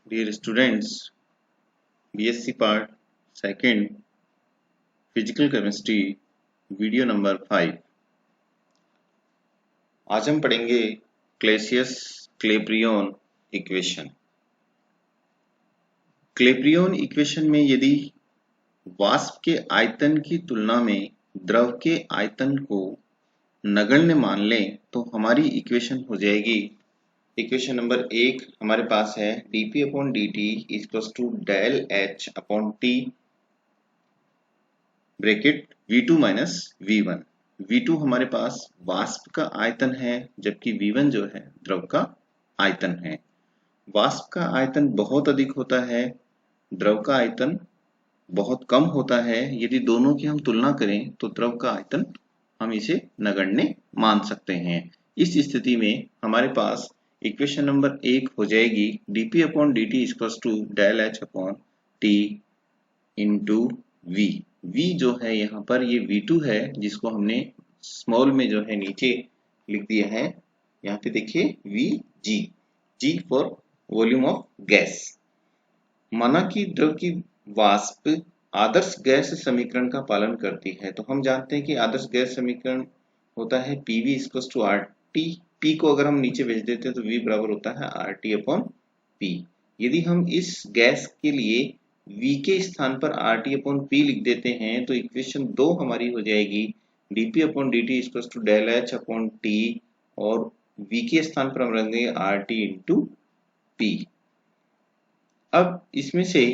Dear students, BSc Part Second, Physical Chemistry, video number 5। आज हम पढ़ेंगे क्लेसियस क्लेब्रियन इक्वेशन। क्लेब्रियन इक्वेशन में यदि वाष्प के आयतन की तुलना में द्रव के आयतन को नगण्य मान लें तो हमारी इक्वेशन हो जाएगी। इक्वेशन नंबर 1 हमारे पास है dp upon dt equals to del h upon t bracket V2 minus V1। V2 हमारे पास वाष्प का आयतन है जबकि V1 जो है द्रव का आयतन है। वाष्प का आयतन बहुत अधिक होता है, द्रव का आयतन बहुत कम होता है। यदि दोनों की हम तुलना करें तो द्रव का आयतन हम इसे नगण्य मान सकते हैं। इस स्थिति में हमारे पास इक्वेशन नंबर 1 हो जाएगी dp upon dt equals to del h upon t into v। v जो है यहाँ पर ये v2 है जिसको हमने स्मॉल में जो है नीचे लिख दिया है। यहाँ पे देखिए vg, g for volume of gas. माना कि द्रव की वाष्प आदर्श गैस समीकरण का पालन करती है तो हम जानते हैं कि आदर्श गैस समीकरण होता है PV equals to RT। P को अगर हम नीचे भेज देते हैं तो V बराबर होता है RT अपॉन P। यदि हम इस गैस के लिए V के स्थान पर RT अपॉन P लिख देते हैं तो इक्वेशन 2 हमारी हो जाएगी dP upon dt equals to del H upon T और V के स्थान पर हम रख देंगे RT इंटू P। अब इसमें से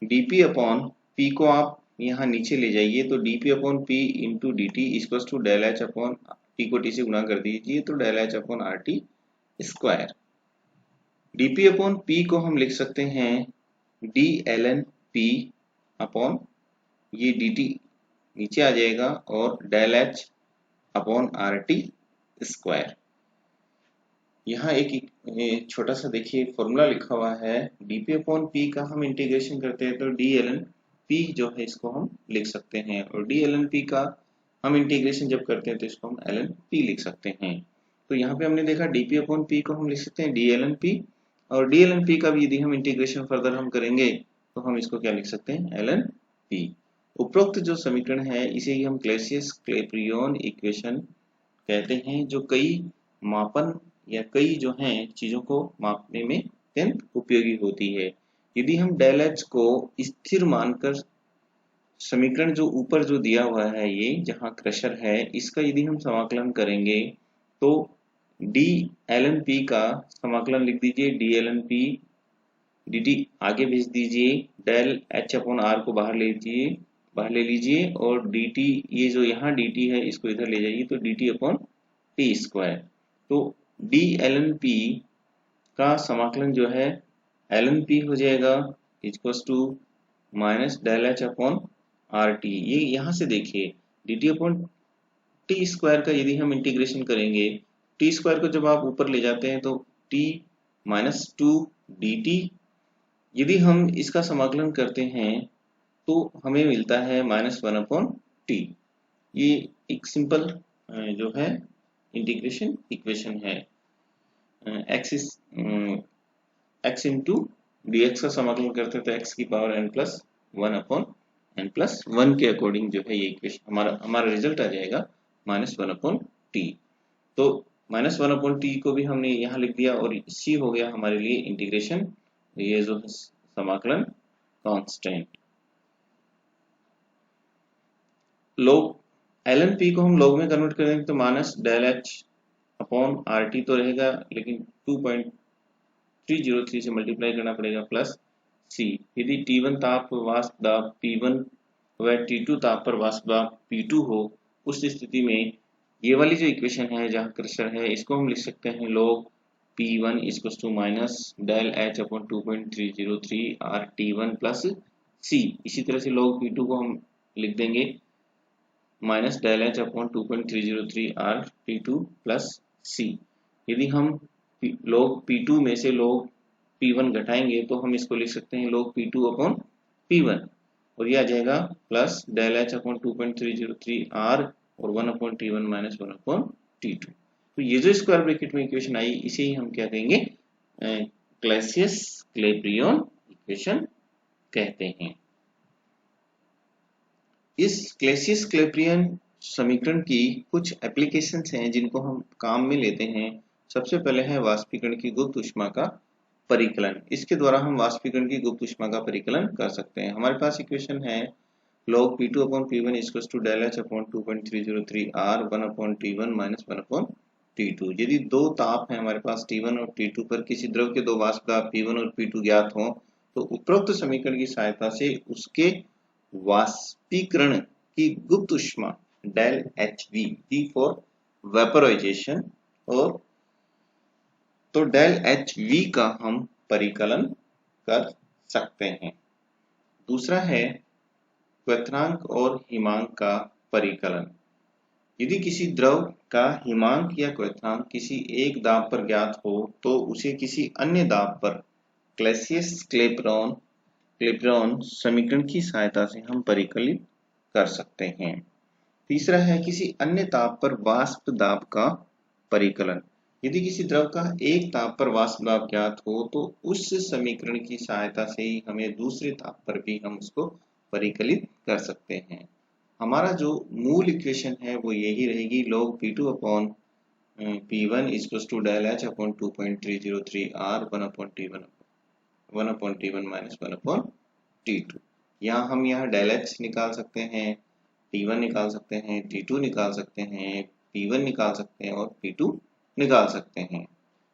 dP अपॉन P को आप यहाँ नीचे ले जाइए तो dP upon P into dt equals to del H upon P को T से गुणा कर दीजिए तो del H upon RT square. dP upon P को हम लिख सकते हैं d ln P अपॉन ये dt नीचे आ जाएगा और del H upon RT square. यहाँ एक छोटा सा देखिए फॉर्मूला लिखा हुआ है dP अपॉन P का हम इंटीग्रेशन करते हैं तो d ln P जो है इसको हम लिख सकते हैं और d ln P का हम इंटीग्रेशन जब करते हैं तो इसको हम ln P लिख सकते हैं। तो यहाँ पे हमने देखा dP अपॉन P को हम लिख सकते हैं d ln P और d ln P का भी यदि हम इंटीग्रेशन फर्दर हम करेंगे तो हम इसको क्या लिख सकते हैं ln P। उपरोक्त जो समीकरण है इसे ही हम क्लेसियस क्लेब्रियन इक्वेशन कहते हैं जो कई मापन या कई जो हैं चीजों को मापने में अत्यंत उपयोगी होती है। यदि हम डेल एच को स्थिर मानकर समीकरण जो ऊपर जो दिया हुआ है ये जहाँ क्रशर है इसका यदि हम समाकलन करेंगे तो डी एल एन पी का समाकलन लिख दीजिए D L N P D T आगे भेज दीजिए डेल एच अपॉन आर को बाहर ले लीजिए और डी टी ये जो यहाँ डी टी है इसको इधर ले जाइए तो D T upon T square. तो डी एल एन पी का समाकलन जो है एल एन पी हो जाएगा equals to minus del H upon R T. ये यहाँ से देखिए D T upon T square का यदि हम इंटीग्रेशन करेंगे टी स्क्वायर को जब आप ऊपर ले जाते हैं तो T minus two D T. यदि हम इसका समाकलन करते हैं तो हमें मिलता है माइनस वन अपॉन टी। ये एक सिंपल जो है इंटीग्रेशन इक्वेशन है। एक्स इंटू डी एक्स का समाकलन करते हैं तो एक्स की power N plus one upon N plus one के अकॉर्डिंग जो है ये इक्वेशन हमारा रिजल्ट आ जाएगा माइनस वन अपॉन टी। तो माइनस वन अपॉन टी को भी हमने यहाँ लिख दिया और सी हो गया हमारे लिए इंटीग्रेशन ये जो है समाकलन constant. Log L N P को हम लॉग में कन्वर्ट करेंगे तो minus del H upon R T तो रहेगा लेकिन 2.303 से मल्टीप्लाई करना पड़ेगा प्लस सी। यदि T1 ताप वाष्प दाब P1 व T2 ताप पर वाष्प दाब P2 हो उस स्थिति में ये वाली जो इक्वेशन है जहाँ क्रशर है इसको हम लिख सकते हैं log P1 equals to minus del H upon 2.303 R T1 plus C। इसी तरह से log P2 को हम लिख देंगे minus del H upon 2.303 R T2 plus C। यदि हम log P2 में से log P1 घटाएंगे तो हम इसको लिख सकते हैं log P2 अपॉन P1 और ये आ जाएगा plus del H upon 2.303 R और 1 upon T1 minus 1 upon T2। तो ये जो स्क्वायर ब्रैकेट में इक्वेशन आई इसे ही हम क्या कहेंगे क्लैसियस-क्लैपेरियन इक्वेशन कहते हैं। इस क्लैसियस-क्लैपेरियन समीकरण की कुछ एप्लीकेशंस हैं जिनको हम काम में लेते हैं। सबसे पहले है वाष्पीकरण की गुप्त ऊष्मा का परिकलन। इसके द्वारा हम वाष्पीकरण की गुप्त ऊष्मा का परिकलन कर सकते हैं। हमारे पास इक्वेशन है log P2 upon P1 is equals to del H upon 2.303 R 1 upon T1 minus 1 upon T2। यदि दो ताप हैं हमारे पास T1 और T2 पर, किसी द्रव के दो वाष्प दाब P1 और P2 ज्ञात हों, तो उपरोक्त समीकरण की सहायता से उसके वाष्पीकरण की गुप्त ऊष्मा del HV, V for vaporization, और तो del HV का हम परिकलन कर सकते हैं। दूसरा है क्वथनांक और हिमांक का परिकलन। यदि किसी द्रव का हिमांक या क्वथनांक किसी एक दाब पर ज्ञात हो तो उसे किसी अन्य दाब पर क्लैसियस-क्लैपेरॉन समीकरण की सहायता से हम परिकलित कर सकते हैं। तीसरा है किसी अन्य ताप पर वाष्प दाब का परिकलन। यदि किसी द्रव का एक ताप पर वाष्प दाब ज्ञात हो तो उस समीकरण की सहायता से ही हमें दूसरे ताप पर भी हम उसको परिकलित कर सकते हैं। हमारा जो मूल इक्वेशन है वो यही रहेगी, log P2 upon P1 is equals to del H upon 2.303 R 1 upon T1 minus 1 upon T2। यहाँ हम del H निकाल सकते हैं, T1 निकाल सकते हैं, T2 निकाल सकते हैं, P1 निकाल सकते हैं और P2 निकाल सकते हैं।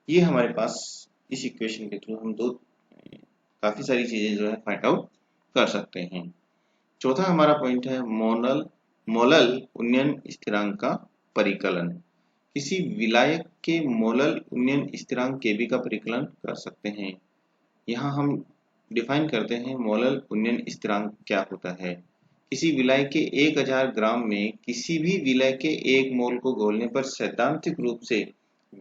ये हमारे पास इस इक्वेशन के थ्रू हम काफी सारी चीजें जो है फाइंड आउट कर सकते हैं। चौथा हमारा पॉइंट है मोलल उन्नयन स्थिरांक का परिकलन। किसी विलायक के मोलल उन्नयन स्थिरांक Kb का परिकलन कर सकते हैं। यहाँ हम डिफाइन करते हैं मोलल उन्नयन स्थिरांक क्या होता है। किसी विलाय के 1000 ग्राम में किसी भी विलय के 1 मोल को घोलने पर सैद्धांतिक रूप से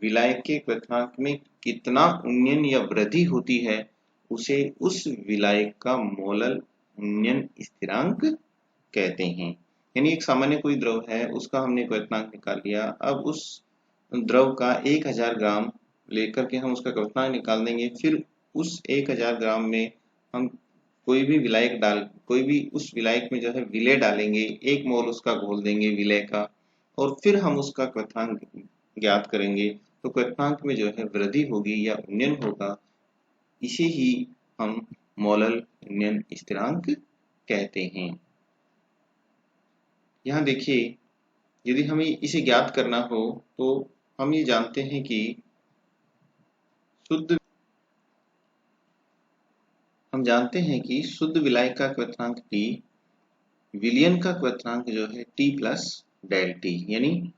विलाय के क्वथनांक में कितना उन्नयन या वृद्धि होती है उसे उस विलाय का मोलल उन्नयन स्थिरांक कहते हैं। यानी एक सामान्य कोई द्रव है, उसका हमने क्वथनांक निकाल लिया, अब उस द्रव का 1000 ग्राम लेकर के हम उसका क्वथनांक निकाल देंगे। फिर उस 1000 ग्राम में हम कोई भी उस विलायक में जो है विलय डालेंगे, 1 मोल उसका घोल देंगे विलय का, और फिर हम उसका क्वथनांक ज्ञात करेंगे। तो क्वथनांक में जो है वृद्धि होगी या उन्नयन होगा, इसे ही हम मोलल उन्नयन स्थिरांक कहते हैं। यहाँ देखिए, यदि हमें इसे ज्ञात करना हो तो हम ये जानते हैं कि शुद्ध विलायक का क्वथनांक T, विलयन का क्वथनांक जो है T प्लस डेल T। यानी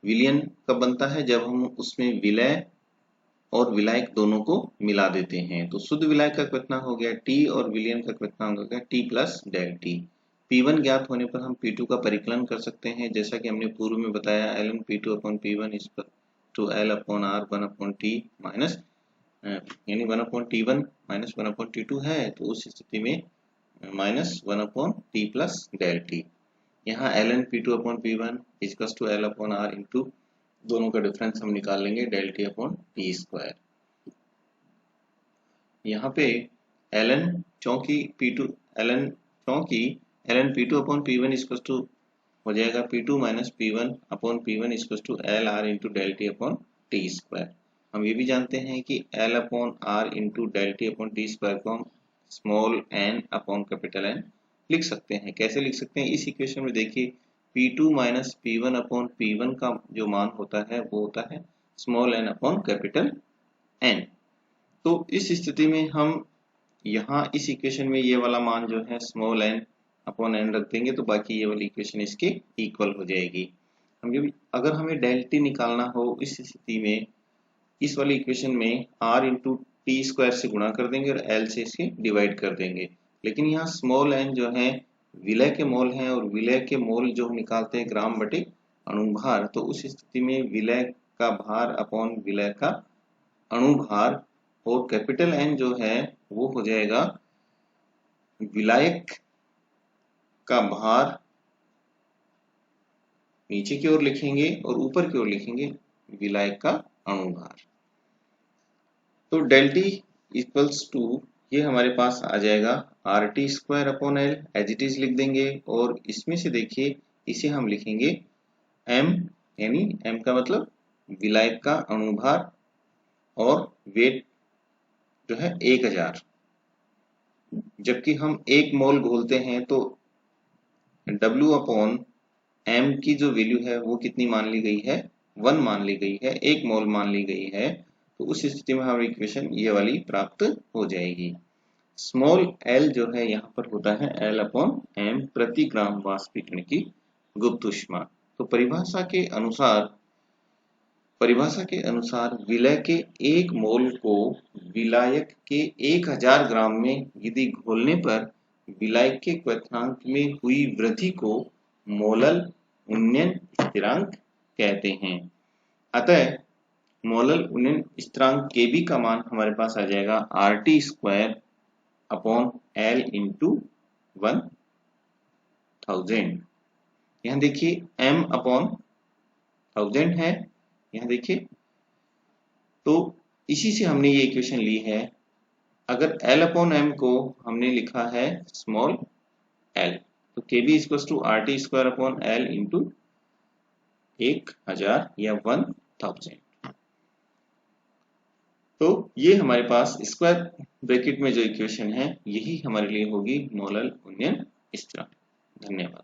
विलयन कब बनता है, जब हम उसमें विलय और विलायक दोनों को मिला देते हैं। तो शुद्ध विलायक का क्वथनांक हो गया T और विलयन का क्वथनांक हो गया T plus del T। P1 ज्ञात होने पर हम P2 का परिकलन कर सकते हैं, जैसा कि हमने पूर्व में बताया ln P2 upon P1 is to L upon R 1 upon T minus यानी 1 upon T1 minus 1 upon T2 है, तो उस स्थिति में minus 1 upon T plus del T। यहाँ ln P2 upon P1 is to L upon R into दोनों का difference हम निकाल लेंगे del T upon T square. यहाँ पे ln चूंकि ln P2 upon P1 equal to हो जाएगा P2 minus P1 upon P1 equal to L R into del T upon T square. हम ये भी जानते हैं कि L upon R into del T upon T square को हम small n upon capital N लिख सकते हैं। कैसे लिख सकते हैं, इस इक्वेशन में देखिए P2 minus P1 upon P1 का जो मान होता है वो होता है small n upon capital N। तो इस स्थिति में हम यहाँ इस इक्वेशन में ये वाला मान जो है स्मॉल n अपॉन n रख देंगे, तो बाकी ये वाली इक्वेशन इसके इक्वल हो जाएगी। हम ये अगर हमें डेल टी निकालना हो इस स्थिति में, इस वाली इक्वेशन में r इंटू टी स्क्वायर से गुणा कर देंगे और l से इसे डिवाइड कर देंगे। लेकिन यहाँ स्मॉल n जो है विलय के मोल हैं, और विलय के मोल जो निकालते हैं ग्राम बटे अणुभार, तो उस स्थिति में विलय का भार अपॉन विलय का अणुभार, और कैपिटल N जो है वो हो जाएगा विलायक का भार, नीचे की ओर लिखेंगे और ऊपर की ओर लिखेंगे विलायक का अणुभार। तो डेल टी इक्वल्स टू, ये हमारे पास आ जाएगा RT² upon L, as it is लिख देंगे। और इसमें से देखिए इसे हम लिखेंगे M, यानी M का मतलब विलायक का अणुभार और वेट जो है 1000। जबकि हम 1 मोल घोलते हैं तो W अपॉन M की जो वैल्यू है वो कितनी मान ली गई है, 1 मान ली गई है, 1 मोल मान ली गई है। तो उस स्थिति में हमारी इक्वेशन ये वाली प्राप्त हो जाएगी। स्मॉल l जो है यहाँ पर होता है L अपॉन M प्रति ग्राम वाष्पीकरण की गुप्त ऊष्मा। तो परिभाषा के अनुसार विलय के 1 मोल को विलायक के 1000 ग्राम में यदि घोलने पर विलायक के क्वथनांक में हुई वृद्धि को मोलल उन्नयन स्थिरांक कहते हैं। अतः मोलल उन्नयन स्थिरांक Kb का मान हमारे पास आ जाएगा RT² अपॉन L इंटू 1000। यहाँ देखिए M अपॉन 1000 है, यहाँ देखिए। तो इसी से हमने ये इक्वेशन ली है। अगर L अपॉन M को हमने लिखा है स्मॉल l, तो Kb equal to RT² upon L into 1000 या 1000। तो ये हमारे पास स्क्वायर ब्रैकेट में जो इक्वेशन है यही हमारे लिए होगी मोलल उन्नयन स्थिरांक। धन्यवाद।